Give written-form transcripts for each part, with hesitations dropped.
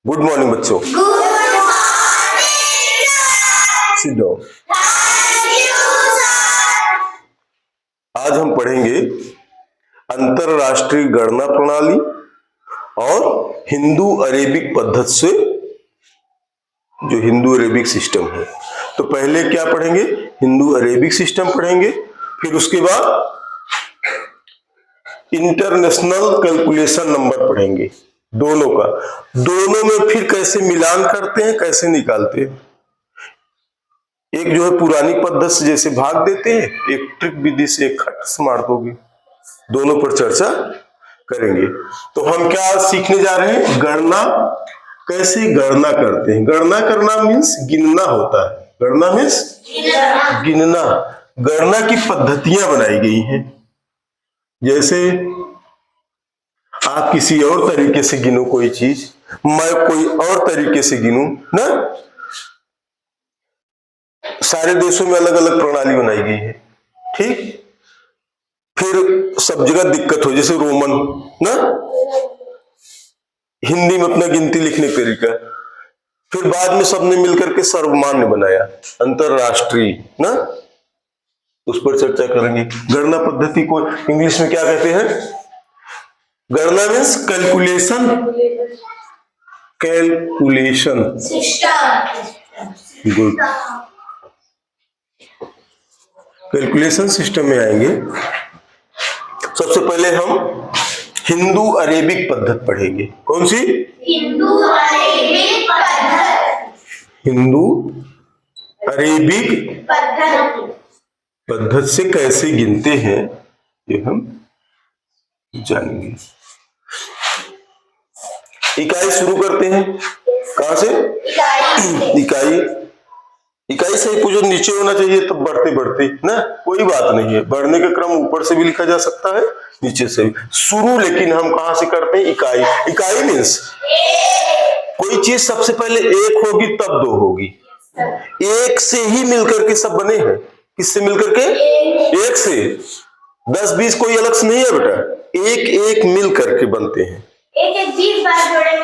Good morning बच्चों। Sit down. आज हम पढ़ेंगे अंतरराष्ट्रीय गणना प्रणाली और हिंदू अरेबिक पद्धति से जो हिंदू अरेबिक सिस्टम है। तो पहले क्या पढ़ेंगे? हिंदू अरेबिक सिस्टम पढ़ेंगे, फिर उसके बाद इंटरनेशनल कैलकुलेशन नंबर पढ़ेंगे दोनों का। दोनों में फिर कैसे मिलान करते हैं, कैसे निकालते हैं। एक जो है पुरानी पद्धति से जैसे भाग देते हैं, एक ट्रिक विधि से एक खट से मार दोगे। दोनों पर चर्चा करेंगे। तो हम क्या सीखने जा रहे हैं? गणना, कैसे गणना करते हैं। गणना करना मीन्स गिनना होता है। गणना मीन्स गिनना। गणना की पद्धतियां बनाई गई हैं। जैसे आप किसी और तरीके से गिनो कोई चीज, मैं कोई और तरीके से गिनूं ना। सारे देशों में अलग अलग प्रणाली बनाई गई है, ठीक। फिर सब जगह दिक्कत हो, जैसे रोमन ना, हिंदी में अपना गिनती लिखने का तरीका। फिर बाद में सबने मिलकर के सर्वमान्य बनाया अंतरराष्ट्रीय ना, उस पर चर्चा करेंगे। गणना पद्धति को इंग्लिश में क्या कहते हैं? गणना means calculation. Calculation good. Calculation system में आएंगे। सबसे पहले हम हिंदू अरेबिक पद्धति पढ़ेंगे। कौन सी? हिंदू अरेबिक पद्धति। हिंदू अरेबिक पद्धति से कैसे गिनते हैं ये हम जानेंगे। इकाई शुरू करते हैं। कहां से? इकाई। इकाई से जो नीचे होना चाहिए, तब बढ़ते बढ़ते ना, कोई बात नहीं है। बढ़ने का क्रम ऊपर से भी लिखा जा सकता है, नीचे से भी। शुरू लेकिन हम कहां से करते हैं? इकाई। इकाई मीन्स कोई चीज सबसे पहले एक होगी तब दो होगी। एक से ही मिलकर के सब बने हैं। किससे मिलकर के? एक से। 10-20 कोई अलग से नहीं है बेटा, एक एक मिल करके बनते हैं।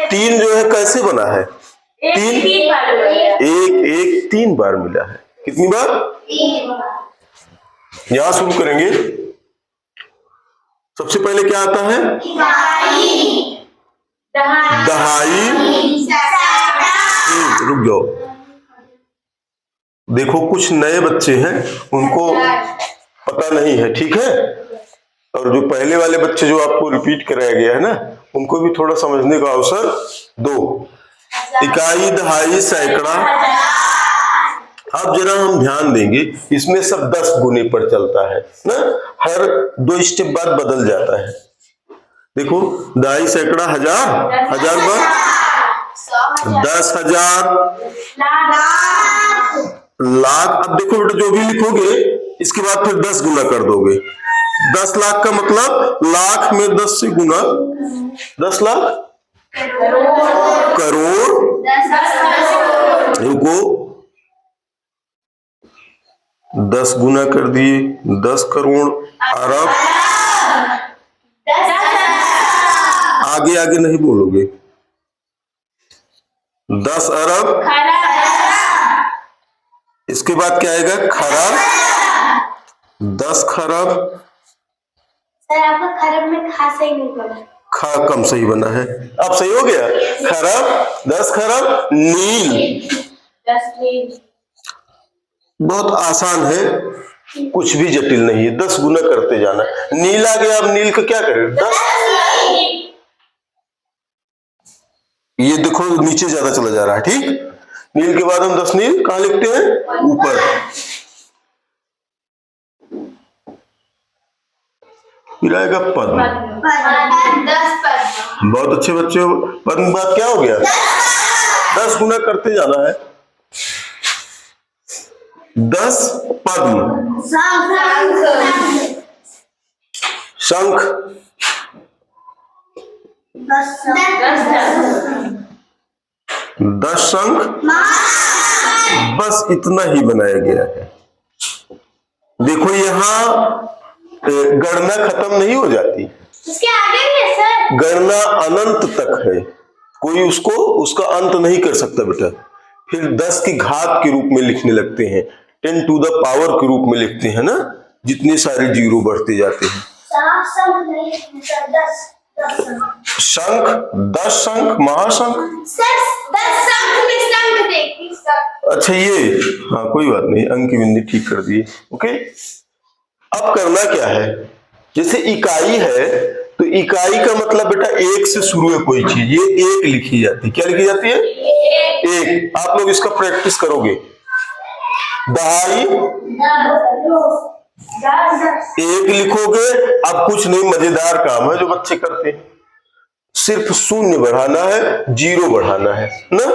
तीन जो है कैसे बना है? तीन बार एक 3 बार मिला है। कितनी बार? 3 बार। यहां शुरू करेंगे। सबसे पहले क्या आता है? दहाई। रुक जाओ, देखो कुछ नए बच्चे हैं, उनको पता नहीं है, ठीक है। और जो पहले वाले बच्चे जो आपको रिपीट कराया गया है ना, उनको भी थोड़ा समझने का अवसर दो। इकाई, दहाई, सैकड़ा। अब जरा हम ध्यान देंगे, इसमें सब 10 गुने पर चलता है ना, हर 2 स्टेप बाद बदल जाता है। देखो, दहाई, सैकड़ा, हजार, हजार बार 10,000, लाख। अब देखो बेटा, जो भी लिखोगे इसके बाद फिर 10 गुना कर दोगे। 10 लाख का मतलब लाख में 10 से गुना, 10 लाख करोड़। रुको, 10 गुना कर दिए, 10 करोड़, अरब। आगे आगे नहीं बोलोगे। 10 अरब। इसके बाद क्या आएगा? खरब। 10 खरब। सर आपका खरब में खा सही नहीं बना, खा कम सही बना है। अब सही हो गया। खरब, 10 खरब। नील, 10 नील। बहुत आसान है, कुछ भी जटिल नहीं है। 10 गुना करते जाना। नील आ गया, अब नील का क्या करें? 10। ये देखो नीचे ज्यादा चला जा रहा है, ठीक। नील के बाद हम 10 नील कहां लिखते हैं? ऊपर। फिर आएगा पद्म। 10 पद्म। बहुत अच्छे बच्चे हो। पद्म बाद क्या हो गया? 10 गुना करते जाना है। 10 पद्म। शंख, 10 शंख। बस इतना ही बनाया गया है। देखो यहां गणना खत्म नहीं हो जाती, इसके आगे भी है सर। गणना अनंत तक है। कोई उसको उसका अंत नहीं कर सकता बेटा। फिर 10 की घात के रूप में लिखने लगते हैं, 10 टू द पावर के रूप में लिखते हैं ना, जितने सारे जीरो बढ़ते जाते हैं। शंख नहीं लिखने सर, 10 शंख, 10 शंख, महाशंख। सर 10 शंख में शंख देखी सर। अच्छा ये, हाँ कोई बात नहीं, अंक की बिंदी ठीक कर दिए। ओके, अब करना क्या है, जैसे इकाई है तो इकाई का मतलब बेटा एक से शुरू है कोई चीज, ये एक लिखी जाती है। क्या लिखी जाती है? एक। आप लोग इसका प्रैक्टिस करोगे। दहाई एक लिखोगे। अब कुछ नहीं, मजेदार काम है जो बच्चे करते हैं, सिर्फ शून्य बढ़ाना है, जीरो बढ़ाना है ना।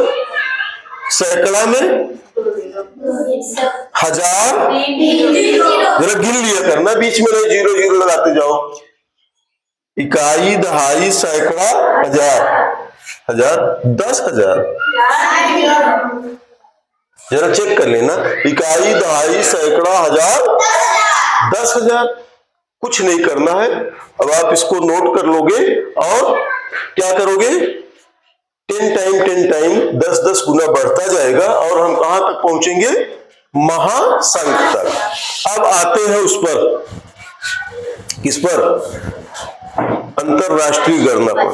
सैकड़ा में हजार, जरा गिन लिया करना, बीच में नहीं जीरो जीरो लगाते जाओ। इकाई, दहाई, सैकड़ा, हजार, हजार, 10,000। जरा चेक कर लेना, इकाई, दहाई, सैकड़ा, हजार, 10,000। कुछ नहीं करना है। अब आप इसको नोट कर लोगे और क्या करोगे, 10 टाइम 10 गुना बढ़ता जाएगा और हम कहां तक पहुंचेंगे, महाशंख तक। अब आते हैं उस पर, किस पर, अंतरराष्ट्रीय गणना पर।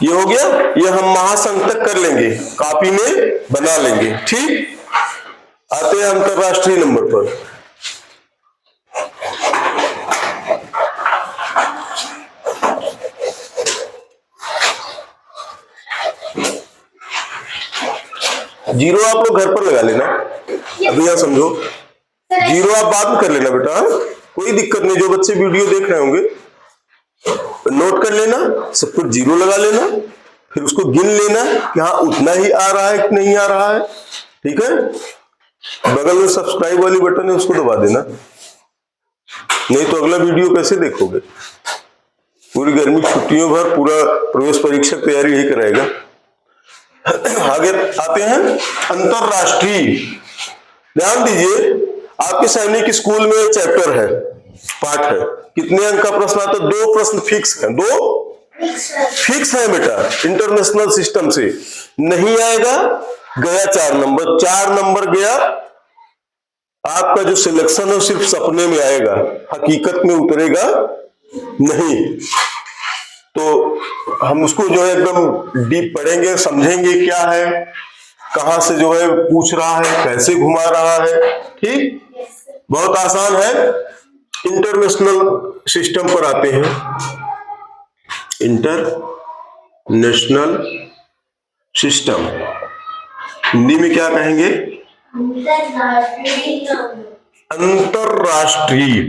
ये हो गया, ये हम महाशंख तक कर लेंगे, कॉपी में बना लेंगे। ठीक, आते हैं अंतरराष्ट्रीय नंबर पर। जीरो आप लोग घर पर लगा लेना, अभी यहां समझो, जीरो आप बाद में कर लेना बेटा, कोई दिक्कत नहीं। जो बच्चे वीडियो देख रहे होंगे नोट कर लेना, सब कुछ जीरो लगा लेना, फिर उसको गिन लेना कि हाँ उतना ही आ रहा है कि नहीं आ रहा है। ठीक है, बगल में सब्सक्राइब वाली बटन है, उसको दबा देना, नहीं तो अगला वीडियो कैसे देखोगे। पूरी गर्मी की छुट्टियों भर पूरा प्रवेश परीक्षा की तैयारी यही कराएगा। आगे आते हैं अंतरराष्ट्रीय। ध्यान दीजिए, आपके सैनिक स्कूल में चैप्टर है, पाठ है, कितने अंक का प्रश्न आता है, 2 प्रश्न फिक्स है, 2 फिक्स है बेटा। इंटरनेशनल सिस्टम से नहीं आएगा, गया 4 नंबर, 4 नंबर गया। आपका जो सिलेक्शन है सिर्फ सपने में आएगा, हकीकत में उतरेगा नहीं। तो हम उसको जो है एकदम डीप पढ़ेंगे, समझेंगे क्या है, कहां से जो है पूछ रहा है, कैसे घुमा रहा है। ठीक, बहुत आसान है। इंटरनेशनल सिस्टम पर आते हैं। इंटरनेशनल सिस्टम हिंदी में क्या कहेंगे, अंतरराष्ट्रीय,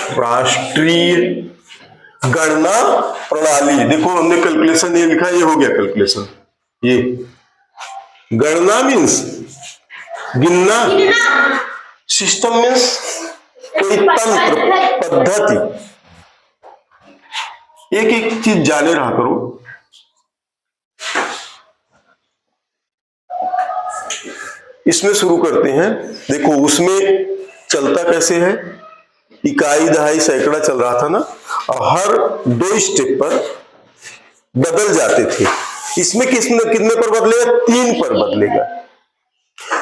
अंतरराष्ट्रीय गणना प्रणाली। देखो हमने कैलकुलेशन ये लिखा है, ये हो गया कैलकुलेशन। ये गणना मीन्स गिनना, सिस्टम मीन्स कोई तंत्र, पद्धति। एक एक चीज जाने रहा करो। इसमें शुरू करते हैं। देखो उसमें चलता कैसे है, इकाई, दहाई, सैकड़ा चल रहा था ना, और हर 2 स्टेप पर बदल जाते थे। इसमें कितने पर बदलेगा, 3 पर बदलेगा।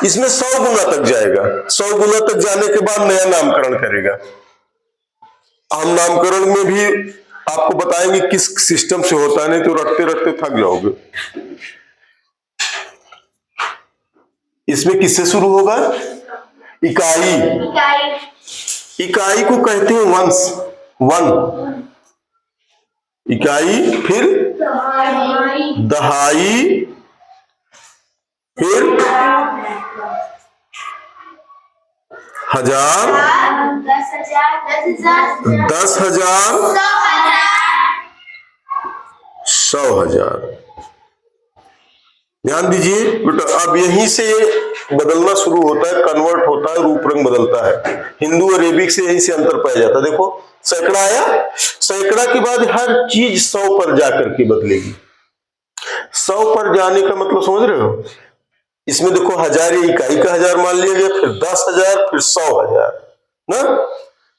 इसमें 100 गुना तक जाएगा, 100 गुना तक जाने के बाद नया नामकरण करेगा। हम नामकरण में भी आपको बताएंगे किस सिस्टम से होता है, नहीं तो रटते रटते थक जाओगे। इसमें किससे शुरू होगा, इकाई, इकाई को कहते हैं वंश, 1 इकाई, फिर दहाई, फिर 1000, 10,000, 100,000। ध्यान दीजिए बेटा, अब यहीं से बदलना शुरू होता है, कन्वर्ट होता है, रूप रंग बदलता है। हिंदू और अरेबिक से यहीं से अंतर पाया जाता है। देखो सैकड़ा आया, सैकड़ा के बाद हर चीज 100 पर जाकर के बदलेगी। 100 पर जाने का मतलब समझ रहे हो, इसमें देखो 1000 इकाई का 1000 मान लिया गया, फिर 10,000, फिर 100,000 ना।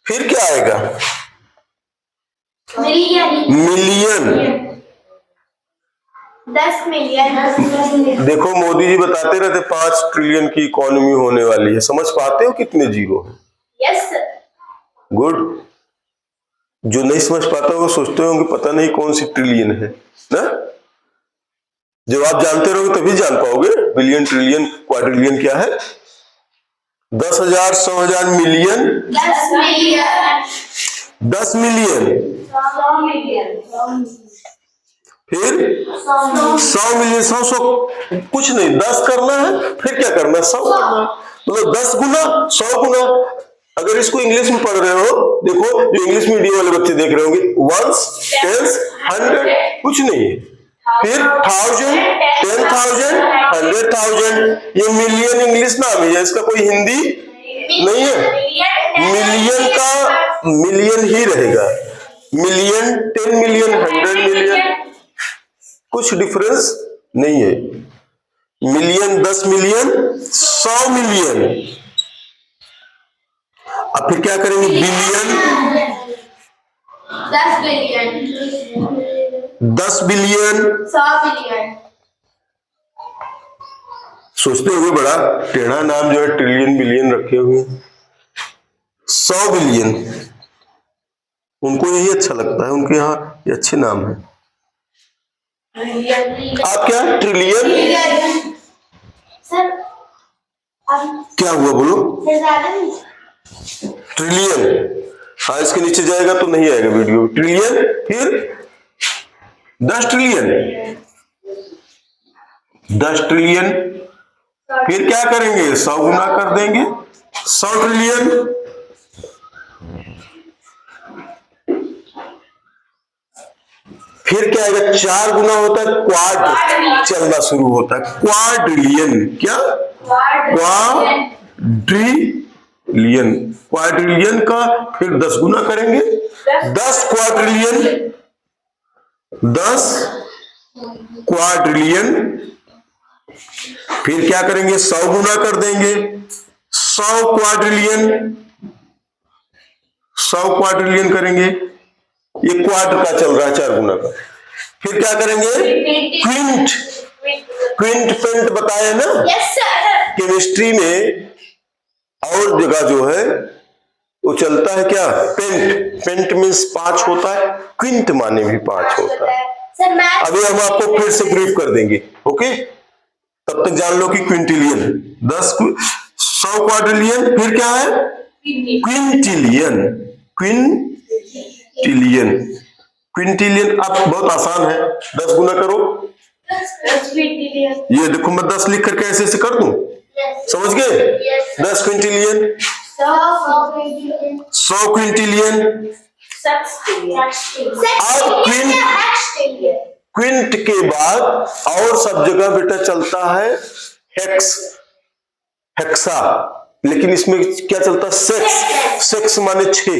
फिर क्या आएगा, मिलियन। 10 मिलियन। देखो मोदी जी बताते रहते 5 ट्रिलियन की इकोनॉमी होने वाली है, समझ पाते हो कितने जीरो हैं? Yes sir. गुड। जो नहीं समझ पाता वो सोचते होंगे पता नहीं कौन सी ट्रिलियन है ना। जब आप जानते रहोगे तभी जान पाओगे बिलियन, ट्रिलियन, क्वाड्रिलियन क्या है। 10,000, 100,000, मिलियन। 10 मिलियन। 10 मिलियन। 100 मिलियन। फिर 100 मिलियन। 100 कुछ नहीं, 10 करना है, फिर क्या करना है, 100 करना है। मतलब 10 गुना, 100 गुना। अगर इसको इंग्लिश में पढ़ रहे हो, देखो जो इंग्लिश मीडियम वाले बच्चे देख रहे होंगे, वंस, टेंस, 100, कुछ नहीं है। फिर 1000, 10,000, 100,000। ये मिलियन इंग्लिश नाम है, इसका कोई हिंदी नहीं है। मिलियन का मिलियन ही रहेगा। मिलियन, 10 मिलियन, 100 मिलियन, कुछ डिफरेंस नहीं है। Million, 10 million, 100 million. अब फिर क्या करेंगे, बिलियन। 10 बिलियन। 10 बिलियन। 100 बिलियन। सोचते हुए बड़ा टेढ़ा नाम जो है ट्रिलियन बिलियन रखे हुए। 100 बिलियन, उनको यही अच्छा लगता है, उनके यहाँ ये अच्छे नाम है। आप क्या ट्रिलियन? सर अब क्या हुआ बोलो? ज्यादा नहीं। ट्रिलियन, हाँ इसके नीचे जाएगा तो नहीं आएगा वीडियो। ट्रिलियन, फिर 10 ट्रिलियन। 10 ट्रिलियन, फिर क्या करेंगे, 100 गुना कर देंगे। 100 ट्रिलियन, फिर क्या आएगा, 4 गुना होता है, क्वाड चलना शुरू होता है। क्वाड्रिलियन, क्या, क्वाड्रिलियन। क्वाड्रिलियन का फिर 10 गुना करेंगे, 10 क्वाड्रिलियन। 10 क्वाड्रिलियन, फिर क्या करेंगे, 100 गुना कर देंगे। 100 क्वाड्रिलियन। 100 क्वाड्रिलियन करेंगे, ये क्वाड्र का चल रहा है, 4 गुना का। फिर क्या करेंगे, क्विंट। क्विंट पेंट बताया ना केमिस्ट्री में, और जगह जो है वो चलता है क्या, पेंट। पेंट मीन्स 5 होता है, क्विंट माने भी 5 होता है। अभी हम आपको फिर से ब्रीफ कर देंगे, ओके। तब तक जान लो कि क्विंटिलियन 10, 100 क्वाड्रिलियन, फिर क्या है, क्विंटिलियन। Quintillion, Quintillion. अब बहुत आसान है, 10 गुना करो। ये देखो मैं 10 लिख करके ऐसे ऐसे कर दूं, समझ गए। 10 क्विंटिलियन, 100 क्विंटिलियन। अब क्विंट के बाद और सब जगह बेटा चलता है हेक्स, हेक्सा, लेकिन इसमें क्या चलता है, सेक्स। सेक्स माने 6।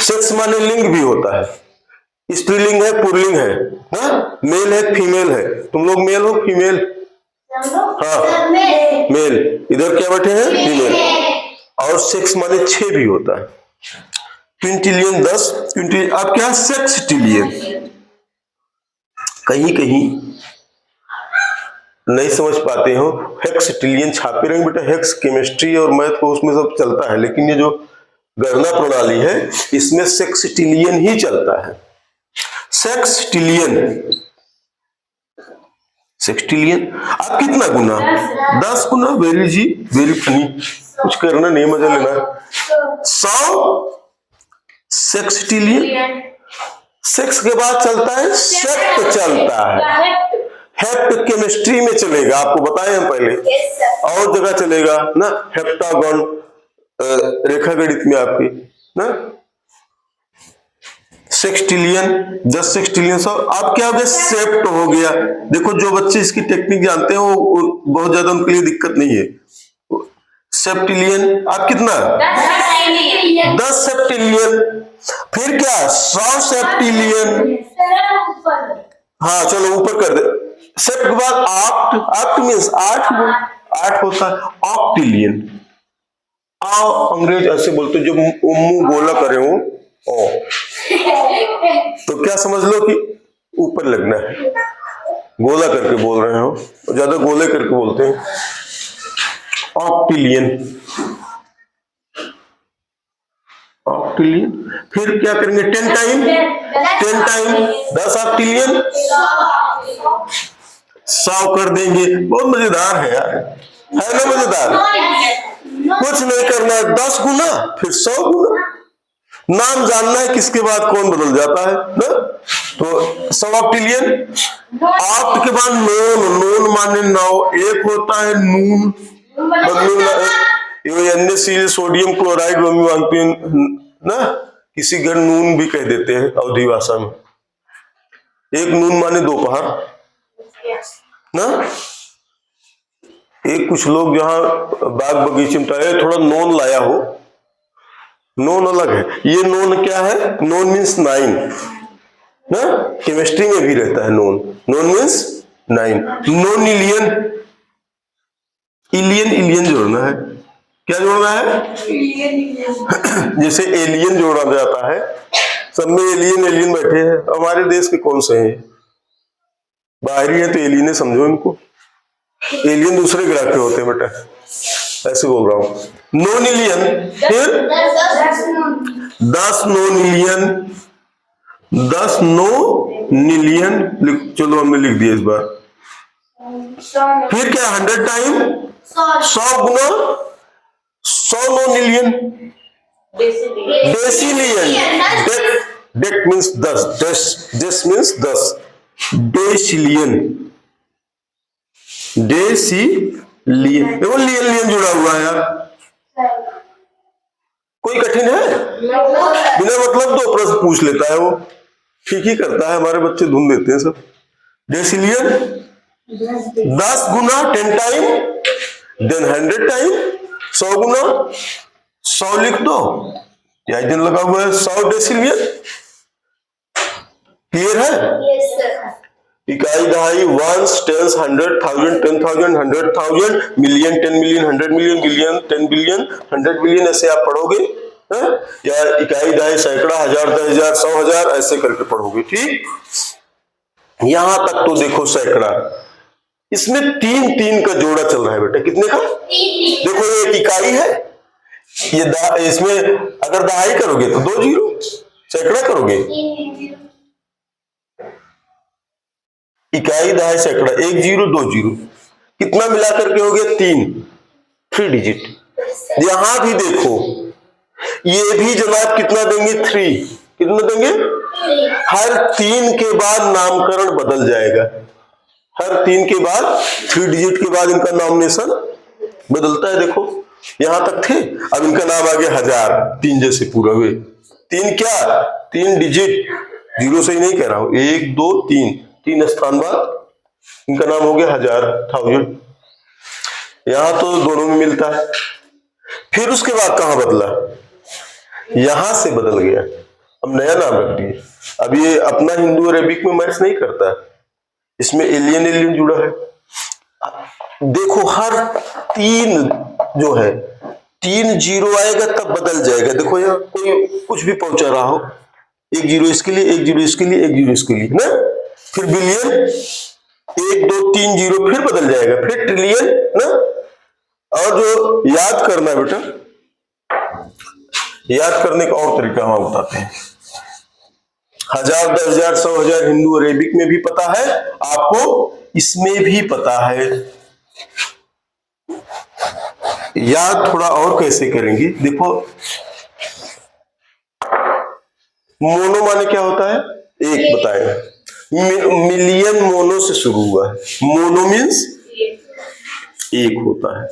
सेक्स माने लिंग भी होता है, स्त्रीलिंग है, पुल्लिंग है, हाँ? मेल है, फीमेल है। तुम लोग मेल हो, फीमेल? हाँ मेल। इधर क्या बैठे हैं, फीमेल। और सेक्स माने 6 भी होता है। Quintillion 10 Quintillion. अब क्या, सेक्सटिलियन। कहीं कहीं नहीं समझ पाते हो, हेक्सटिलियन छापे रहेंगे बेटा। हेक्स केमिस्ट्री और मैथ को उसमें सब चलता है, लेकिन ये जो गणना प्रणाली है इसमें सेक्सटिलियन ही चलता है। सेक्सटिलियन, सेक्सटिलियन। अब कितना गुना, 10 गुना। वेरी जी वेरी फनी, कुछ करना नहीं, मजा लेना है। 100 सेक्सटिलियन। सेक्स के बाद चलता है सेप्ट, चलता है हेप्ट। केमिस्ट्री में चलेगा, आपको बताए हम पहले, और जगह चलेगा ना, हेप्टागन रेखा गणित में आपकी ना। सेक्सटिलियन, 10 सेक्सटिलियन। 100। अब क्या हो गया, सेप्ट हो गया। देखो जो बच्चे इसकी टेक्निक जानते हैं वो बहुत ज्यादा उनके लिए दिक्कत नहीं है। सेप्टिलियन। अब कितना, 10 सेप्टिलियन। फिर क्या, 100 सेप्टिलियन। हाँ चलो ऊपर कर दे। सेप्ट के बाद ऑक्ट। ऑक्ट मीन्स 8 होता है। ऑक्टिलियन। अंग्रेज ऐसे बोलते जो मुंह गोला करे हो, ओ, तो क्या समझ लो कि ऊपर लगना है, गोला करके बोल रहे हो, ज्यादा गोले करके बोलते हैं। Octillion, octillion. फिर क्या करेंगे, 10 टाइम, 10 टाइम 10 ऑक्टिलियन, 100 कर देंगे। बहुत मजेदार है यार, है ना मजेदार? कुछ नहीं करना है, 10 गुना फिर 100 गुना। नाम जानना है किसके बाद कौन बदल जाता है ना। तो 100 ऑक्टिलियन। ऑक्ट के बाद नोन, नोन माने 9, एक होता है नून, NaCl सोडियम क्लोराइड मम्मी मांगती है ना, किसी घर नून भी कह देते हैं अवधी भाषा में। एक नून माने दोपहर ना। एक कुछ लोग जहां बाग बगीचे में थोड़ा नोन लाया हो, नोन अलग है, ये नोन क्या है, नोन मीन्स 9 ना, केमिस्ट्री में भी रहता है non, non means 9। Non illion, illion illion जोड़ना है, क्या जोड़ना है? जैसे एलियन जोड़ा जाता है, सब में एलियन एलियन बैठे हैं, हमारे देश के कौन से हैं? बाहरी है तो एलियन समझो इनको, एलियन दूसरे ग्रह के होते हैं बेटा, ऐसे बोल रहा हूं। नॉन एलियन, फिर 10 नॉन एलियन, 10 नॉन एलियन, चलो हमने लिख दिया इस बार। फिर क्या 100 टाइम 100 गुना 100 नॉन एलियन, डेसिलियन, डेक मीन्स 10, डेस मीन्स 10, डेसिलियन, डेसिलियन, देखो लियन लियन जुड़ा हुआ है यार, कोई कठिन है? बिना मतलब 2 प्रश्न पूछ लेता है वो, ठीक ही करता है, हमारे बच्चे ढूंढ देते हैं सब। डेसिलियन 10 गुना 10 टाइम, देन 100 टाइम 100 गुना 100 लिख दो, या दिन लगा हुआ है 100 डेसिलियन। क्लियर है? इकाई दहाई, ones, tens, 100, 1000, 10,000, 100,000, million, 10 million, 100 million, billion, 10 billion, 100 billion, ऐसे आप पढ़ोगे है? या इकाई दहाई, सैकड़ा, 1000, 10,000, 100,000, ऐसे करके पढ़ोगे। ठीक, यहां तक तो देखो सैकड़ा, इसमें 3 का जोड़ा चल रहा है बेटा, कितने का? देखो ये एक इकाई है, ये इसमें अगर दहाई करोगे तो 2 जीरो, सैकड़ा करोगे, इकाई दहाई सैकड़ा, 1 जीरो 2 जीरो, कितना मिला करके हो गया 3 डिजिट। यहां भी देखो, ये भी जनाब कितना देंगे 3, कितना देंगे? हर 3 के बाद नामकरण बदल जाएगा, हर 3 के बाद 3 डिजिट के बाद इनका नॉमिनेशन बदलता है। देखो यहां तक थे, अब इनका नाम आ गया 1000, 3 जैसे पूरा हुए, 3 क्या? 3 डिजिट, जीरो से ही नहीं कह रहा हूं, 1 2 3 स्थान बाद इनका नाम हो गया 1000, 1000। यहां तो दोनों में मिलता है। फिर उसके बाद कहां बदला? यहां से बदल गया, अब नया नाम रख दिए। अब ये अपना हिंदू अरेबिक में मैच नहीं करता, इसमें एलियन एलियन जुड़ा है। देखो हर 3 जो है, 3 जीरो आएगा तब बदल जाएगा। देखो यहाँ कोई कुछ भी पहुंचा रहा हो, 1 जीरो इसके लिए, 1 जीरो इसके लिए, 1 जीरो इसके लिए ना, फिर बिलियन, 1 2 3 जीरो, फिर बदल जाएगा, फिर ट्रिलियन ना। और जो याद करना है बेटा, याद करने का और तरीका हम बताते हैं। 1000, 10,000, 100,000 हिंदू अरेबिक में भी पता है आपको, इसमें भी पता है। याद थोड़ा और कैसे करेंगे, देखो मोनो माने क्या होता है, एक बताएगा, मिलियन मोनो से शुरू हुआ है, मोनो मीन्स एक होता है,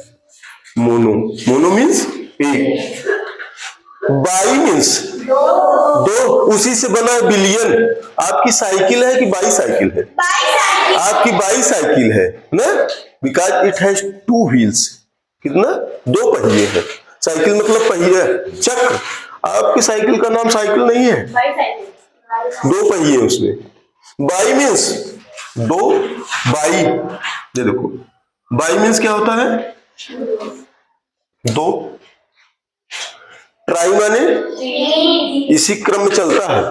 मोनो, मोनो मीन्स एक, बाई मीन्स 2, उसी से बना है बिलियन। आपकी साइकिल है कि बाईसाइकिल है? आपकी बाईसाइकिल है ना, बिकॉज इट हैज 2 व्हील्स, कितना? 2 पहिए है, साइकिल मतलब पहिया, चक्र। आपकी साइकिल का नाम साइकिल नहीं है, 2 पहिए उसमें। बाई मीन्स 2, बाई, ये देखो बाई मीन्स क्या होता है? 2। ट्राई माने इसी क्रम में चलता है।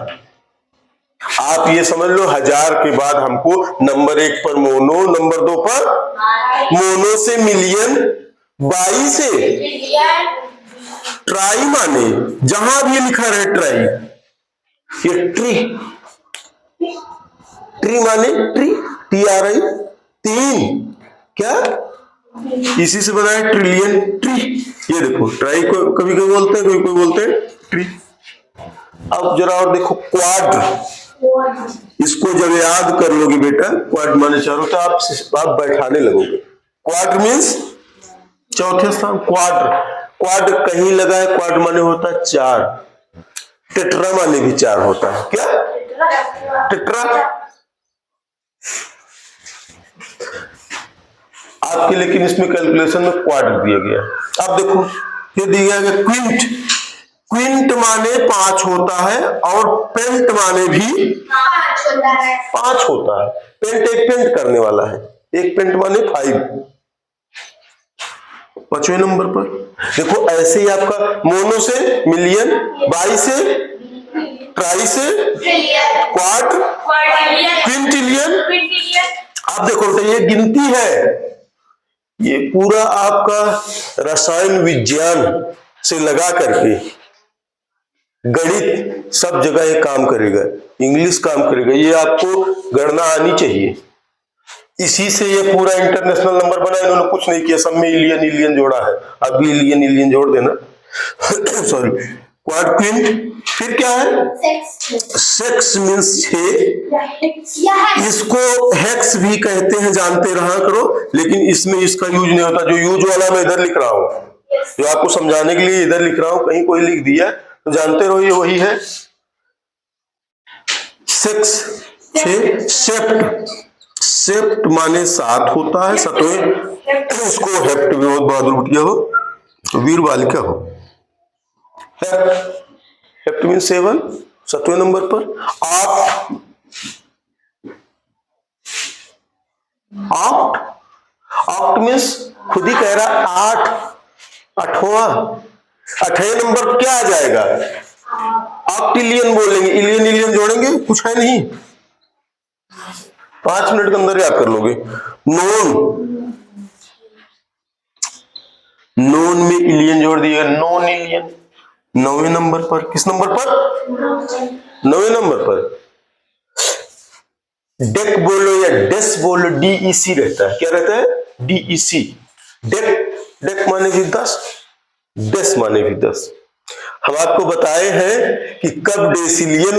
आप ये समझ लो 1000 के बाद हमको नंबर 1 पर मोनो, नंबर 2 पर मोनो से मिलियन, बाई से ट्राई माने जहां भी लिखा रहे ट्राई, ये ट्री, ट्री माने ट्री, TRI, 3 क्या, इसी से बना है ट्रिलियन, ट्री। ये देखो ट्राई को कभी कभी बोलते हैं, कोई बोलते हैं ट्री। अब जरा और देखो क्वाड, इसको जब याद कर लोगे बेटा, क्वाड माने चारों, तो आप बैठाने लगोगे। क्वाड मीन्स चौथे स्थान, क्वाड, क्वाड कहीं लगा है, क्वाड माने होता है 4, टेट्रा माने भी 4 होता है, क्या टेट्रा। आपके लेकिन इसमें कैलकुलेशन में क्वाड दिया गया। अब देखो ये दिया गया क्विंट, क्विंट माने 5 होता है, और पेंट माने भी 5 होता है। पेंट एक पेंट करने वाला है, एक पेंट माने 5, 5वें नंबर पर। देखो ऐसे ही आपका मोनो से मिलियन, बाई से ट्राई से क्वाड, क्विंटिलियन। आप देखो तो ये गिनती है, ये पूरा आपका रसायन विज्ञान से लगा करके गणित सब जगह ये काम करेगा, इंग्लिश काम करेगा, ये आपको गणना आनी चाहिए। इसी से ये पूरा इंटरनेशनल नंबर बना, इन्होंने कुछ नहीं किया, सब में इलियन इलियन जोड़ा है, अब भी इलियन इलियन जोड़ देना सॉरी। क्वाड, क्विंट, फिर क्या है सेक्स मीन्स 6, इसको हेक्स भी कहते हैं, जानते रहा करो, लेकिन इसमें इसका यूज नहीं होता। जो यूज वाला मैं इधर लिख रहा हूं, जो आपको समझाने के लिए इधर लिख रहा हूं, कहीं कोई लिख दिया तो जानते रहो ये वही है। सेक्स 6, सेप्ट, सेप्ट माने 7 होता है, 7वें, इसको हेप्ट भी बहुत बहादुर बिटिया हो तो वीर बालिका हो। हेप्ट मीन 7, 7वें नंबर पर। ऑक्ट, ऑक्ट, ऑक्ट मीन्स खुद ही कह रहा 8, 8वां, 8वें नंबर क्या आ जाएगा, ऑक्टिलियन बोलेंगे, इलियन इलियन जोड़ेंगे, कुछ है नहीं, 5 मिनट के अंदर याद कर लोगे। नोन, नोन में इलियन जोड़ दिया, नॉन इलियन, 9वें नंबर पर। किस नंबर पर, 9वें नंबर पर। डेक बोलो या डेस बोलो, DEC रहता है, क्या रहता है, DEC। डेक, डेक माने भी 10, डेस माने भी 10। हम आपको बताए हैं कि कब डेसिलियन,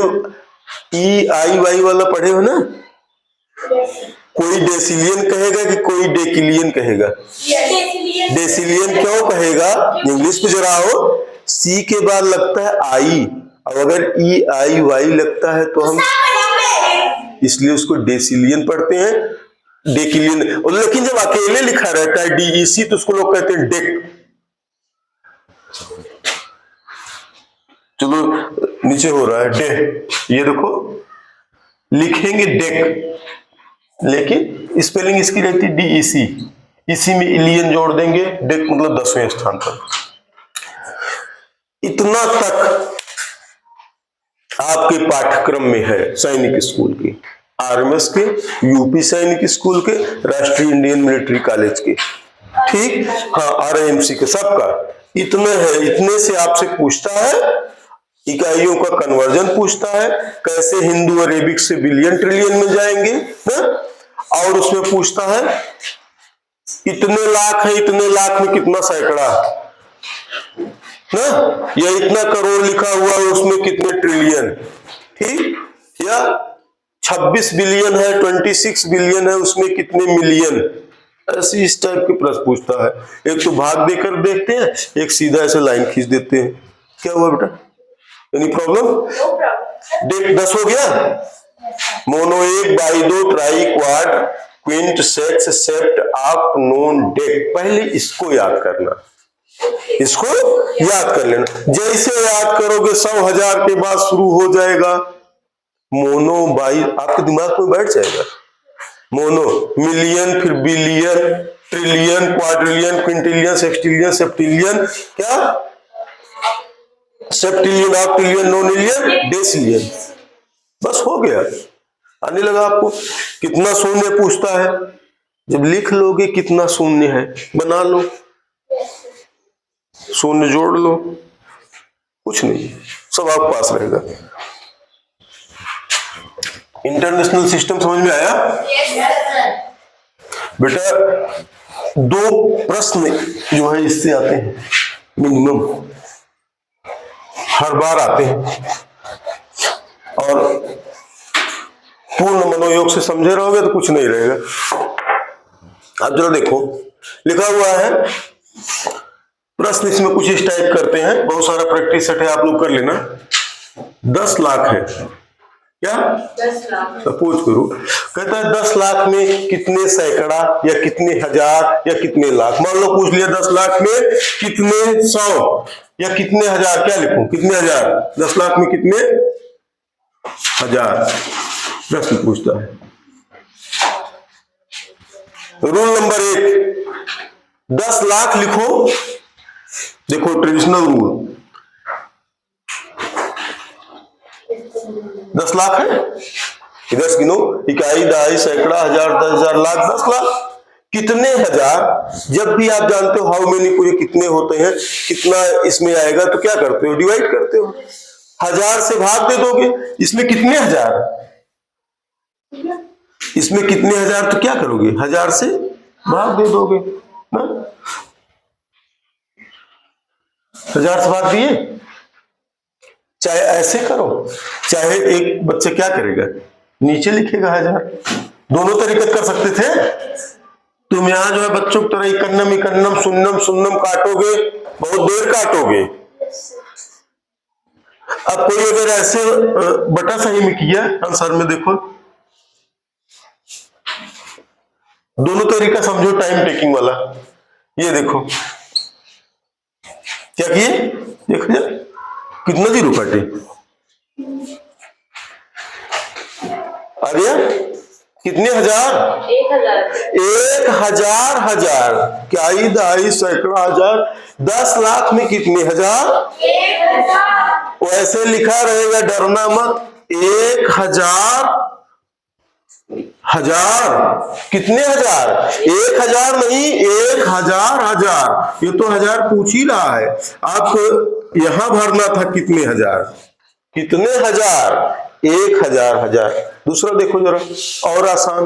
EIY वाला पढ़े हो ना, कोई डेसिलियन कहेगा कि कोई डेकिलियन कहेगा, डेसिलियन क्यों कहेगा, इंग्लिश में जरा हो, C के बाद लगता है I, अब अगर EIY लगता है तो हम इसलिए उसको डेसिलियन पढ़ते हैं, डेकिलियन। और लेकिन जब अकेले लिखा रहता है DEC तो उसको लोग कहते हैं डेक। चलो नीचे हो रहा है डे, ये देखो लिखेंगे डेक, लेकिन स्पेलिंग इसकी रहती DEC, इसी में इलियन जोड़ देंगे, डेक मतलब 10वें स्थान पर। इतना तक आपके पाठ्यक्रम में है सैनिक स्कूल के, RMS के, UP सैनिक स्कूल के, राष्ट्रीय इंडियन मिलिट्री कॉलेज के, ठीक, हाँ RIMC के, सबका इतने है। इतने से आपसे पूछता है, इकाइयों का कन्वर्जन पूछता है, कैसे हिंदू अरेबिक से बिलियन ट्रिलियन में जाएंगे ना, और उसमें पूछता है इतने लाख है, इतने लाख में कितना सैकड़ा ना, या इतना करोड़ लिखा हुआ है उसमें कितने ट्रिलियन, ठीक, या 26 बिलियन है, 26 बिलियन है उसमें कितने मिलियन, ऐसे इस टाइप के प्रश्न पूछता है। एक तो भाग देकर देखते हैं, एक सीधा ऐसे लाइन खींच देते हैं। क्या हुआ बेटा, एनी प्रॉब्लम? डेक 10 हो गया, mono 1, bi 2, tri, quad, quint, sex, sept, oct, non, dec. पहले इसको याद करना, इसको याद कर लेना। जैसे याद करोगे 100,000 के बाद शुरू हो जाएगा मोनो, बाई, आपके दिमाग में बैठ जाएगा। मोनो, मिलियन, फिर billion, trillion, quadrillion, quintillion, sextillion, septillion, क्या सेप्टिलियन, ऑक्टिलियन, नोनिलियन, डेसिलियन, बस हो गया। आने लगा आपको। कितना शून्य पूछता है, जब लिख लोगे कितना शून्य है बना लो, शून्य जोड़ लो, कुछ नहीं, सब आपके पास रहेगा। इंटरनेशनल सिस्टम समझ में आया? बेटा 2 प्रश्न जो है इससे आते हैं मिनिमम, हर बार आते हैं, और पूर्ण मनोयोग से समझे रहोगे तो कुछ नहीं रहेगा। अब जरा देखो, लिखा हुआ है प्रश्न, इसमें कुछ इस टाइप करते हैं, बहुत सारा प्रैक्टिस सेट है, आप लोग कर लेना। 10 लाख है, क्या 10 लाख सपोज करो, कहता है 10 लाख में कितने सैकड़ा या कितने हजार या कितने लाख, मान लो पूछ लिया 10 लाख में कितने 100 या कितने हजार, क्या लिखूं, कितने हजार, 10 लाख में कितने हजार, प्रश्न पूछता है। रूल नंबर 1, 10 लाख लिखो, देखो ट्रेडिशनल रूल, 10 लाख है, इधर से गिनो, इकाई, दहाई, सैकड़ा, हजार, 10,000, लाख, 10 लाख, कितने हजार, जब भी आप जानते हो हाउ मेनी को ये कितने होते हैं, कितना इसमें आएगा, तो क्या करते हो, डिवाइड करते हो, 1000 से भाग दे दोगे, इसमें कितने हजार, इसमें कितने हजार, तो क्या करोगे, 1000 से भाग दे दोगे ना, 1000 से भाग दिए, चाहे ऐसे करो, चाहे एक बच्चे क्या करेगा, नीचे लिखेगा 1000, दोनों तरीके कर सकते थे। तुम यहां जो है बच्चों की तरह इकन्नम इकन्नम सुन्नम सुन्नम काटोगे, बहुत देर काटोगे। अब कोई अगर ऐसे बटा सही में किया आंसर में, देखो दोनों तरीका समझो, टाइम टेकिंग वाला, ये देखो क्या किए, देखो जरा कितना जीरो काटे, आ गया कितने हजार, 1000 हजार, क्या ही दहाई सैकड़ा हजार, 10 लाख में कितने हजार, 1000, वैसे लिखा रहेगा, डरना मत, 1000 हजार, कितने हजार, 1000 नहीं, 1000 हजार, ये तो हजार पूछ ही रहा है, आपको यहां भरना था कितने हजार, कितने हजार, 1000 हजार। दूसरा देखो जरा, और आसान,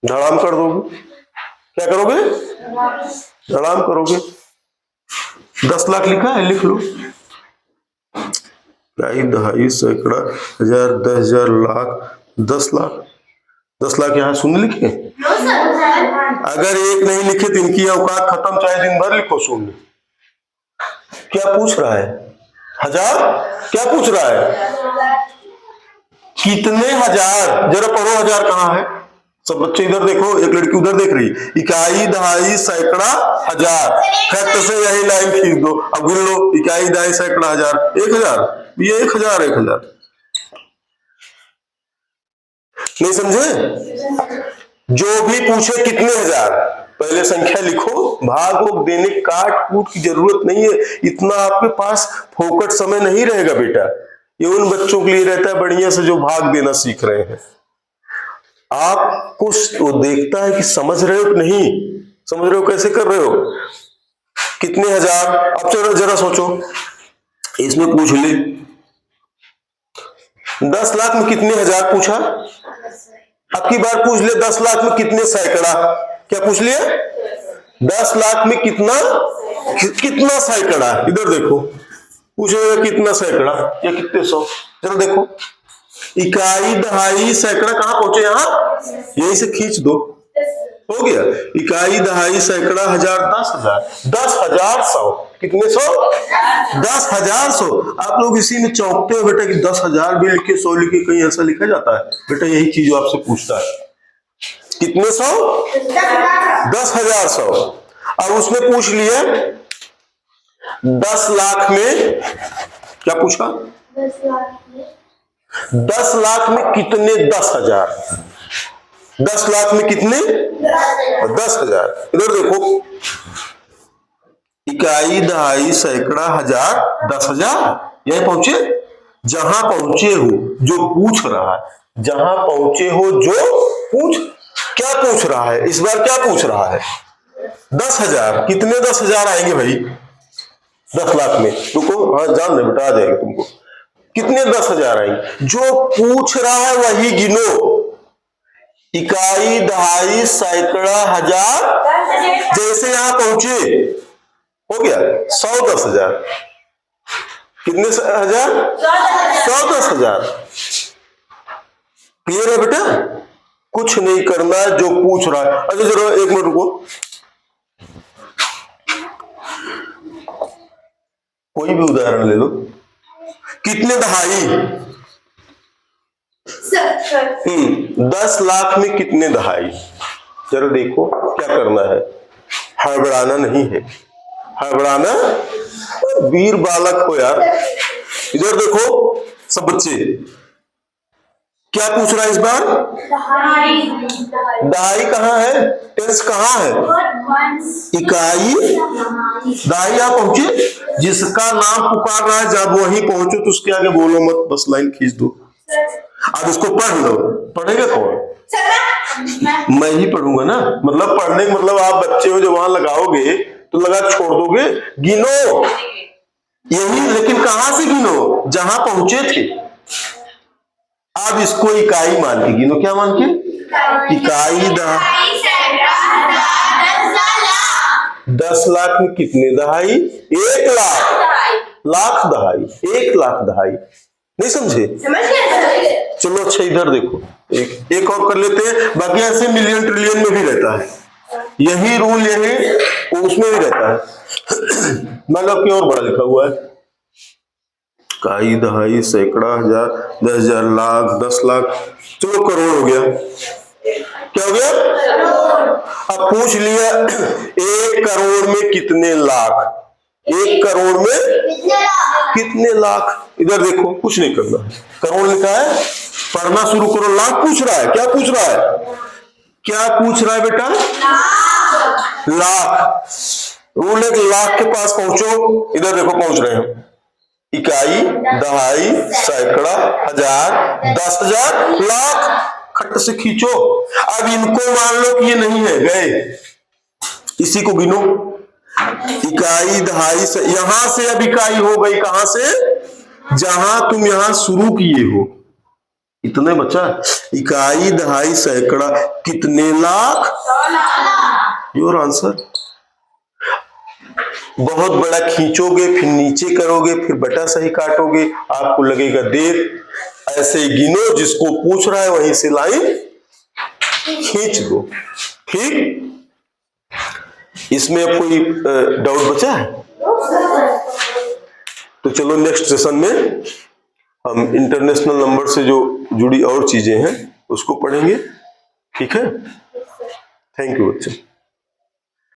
धड़ाम कर दोगे, क्या करोगे, धड़ाम करोगे, 10 लाख लिखा है, लिख लो, दहाई सैकड़ा हजार, 10,000, लाख, 10 लाख, 10 लाख यहां शून्य लिखे, अगर एक नहीं लिखे तो इनकी औकात खत्म, चाहे दिन भर लिखो शून्य। क्या पूछ रहा है, हजार, क्या पूछ रहा है, कितने हजार, जरा पढ़ो, हजार कहाँ है, सब बच्चे इधर देखो, एक लड़की उधर देख रही, इकाई, दहाई, सैकड़ा, हजार, खत से यही लाइन खींच दो, अब गिन लो, इकाई, दहाई, सैकड़ा, हजार, 1000, ये 1000 1000, नहीं समझे, जो भी पूछे कितने हजार, पहले संख्या लिखो, भाग वोग देने काट कूट की जरूरत नहीं है, इतना आपके पास फोकट समय नहीं रहेगा बेटा, ये उन बच्चों के लिए रहता है बढ़िया से जो भाग देना सीख रहे हैं। आपको वो देखता है कि समझ रहे हो कि नहीं समझ रहे हो, कैसे कर रहे हो, कितने हजार, अब चलो जरा सोचो, इसमें पूछ ले 10 लाख में कितने हजार पूछा, अब की बार पूछ ले 10 लाख में कितने सैकड़ा, क्या पूछ लिया, 10 लाख में कितना सैकड़ा, इधर देखो पूछेगा कितना सैकड़ा या कितने सौ, जरा देखो, इकाई, दहाई, सैकड़ा कहां पहुंचे, यहां, यहीं से खींच दो, हो गया, इकाई, दहाई, सैकड़ा, हजार, 10,000, 10,000 100, कितने सौ, 10,000 100। आप लोग इसी में चौंकते हो बेटा कि 10,000 भी लिखे 100 लिखे, कहीं ऐसा लिखा जाता है बेटा, यही चीज आपसे पूछता है, कितने सौ, 10,000 100। अब उसमें पूछ लिया 10 लाख में, क्या पूछा, 10 लाख में कितने 10,000, 10 लाख में कितने 10,000, इधर देखो, इकाई, दहाई, सैकड़ा, हजार, 10,000 यही पहुंचे। जहां पहुंचे हो जो पूछ रहा है, जहां पहुंचे हो जो क्या पूछ रहा है, इस बार क्या पूछ रहा है? 10,000। कितने 10,000 आएंगे भाई 10 लाख में? रुको, हाँ जान दे बेटा, आ जाएगा तुमको। कितने 10,000 आएंगे? जो पूछ रहा है वही गिनो। इकाई, दहाई, सैकड़ा, हजार, जैसे यहां पहुंचे हो गया 100 10,000। कितने हजार? 100 10,000। क्लियर है बेटा? कुछ नहीं करना है, जो पूछ रहा है। अच्छा जरा 1 मिनट रुको, कोई भी उदाहरण ले लो। कितने दहाई? 10 लाख में कितने दहाई? जरा देखो क्या करना है, हड़बड़ाना नहीं है, हड़बड़ाना। वीर बालक हो यार। इधर देखो सब बच्चे, क्या पूछ रहा है इस बार? दहाई कहाँ है? टेंस कहाँ है? इकाई, दहाई यहाँ पहुंचे। जिसका नाम पुकार रहा है जब वहीं पहुंचो तो उसके आगे बोलो मत, बस लाइन खींच दो। अब इसको पढ़ लो। पढ़ेगा कौन? मैं ही पढ़ूंगा ना। मतलब पढ़ने का मतलब आप बच्चे हो, जो वहां लगाओगे तो लगा छोड़ दोगे। गिनो यही, लेकिन कहां से गिनो? जहां पहुंचे थे। अब इसको इकाई मान के गिनो। क्या मान के? इकाई, 10 लाख में कितने दहाई? 1 लाख। लाख दहाई, 1 लाख दहाई। नहीं समझे? चलो अच्छा इधर देखो, एक और कर लेते हैं। बाकी ऐसे मिलियन ट्रिलियन में भी रहता है यही रूल, यही उसमें भी रहता है। मतलब की और बड़ा लिखा हुआ है। इकाई, दहाई, सैकड़ा, हजार, 10,000, लाख, 10 लाख, चलो करोड़ हो गया। क्या हो गया? अब पूछ लिया 1 करोड़ में कितने लाख? 1 करोड़ में कितने लाख? इधर देखो, कुछ नहीं करना, करोड़ लिखा है, पढ़ना शुरू करो। लाख पूछ रहा है। क्या पूछ रहा है? क्या पूछ रहा है बेटा? लाख। रूल है कि लाख के पास पहुंचो। इधर देखो पहुंच रहे हैं। इकाई, दहाई, सैकड़ा, हजार, 10,000, लाख, खट से खींचो। अब इनको मान लो कि ये नहीं है, गए। इसी को गिनो। इकाई, दहाई से यहां से अब इकाई हो गई कहां से? जहां तुम यहां शुरू किए हो। इतने बच्चा। इकाई, दहाई, सैकड़ा, कितने लाख? Your answer. बहुत बड़ा खींचोगे, फिर नीचे करोगे, फिर बटा सही काटोगे, आपको लगेगा देर। ऐसे गिनो, जिसको पूछ रहा है वहीं से लाइन खींच दो। ठीक? इसमें अब कोई डाउट बचा है? तो चलो नेक्स्ट सेशन में हम इंटरनेशनल नंबर से जो जुड़ी और चीजें हैं उसको पढ़ेंगे। ठीक है? थैंक यू बच्चे।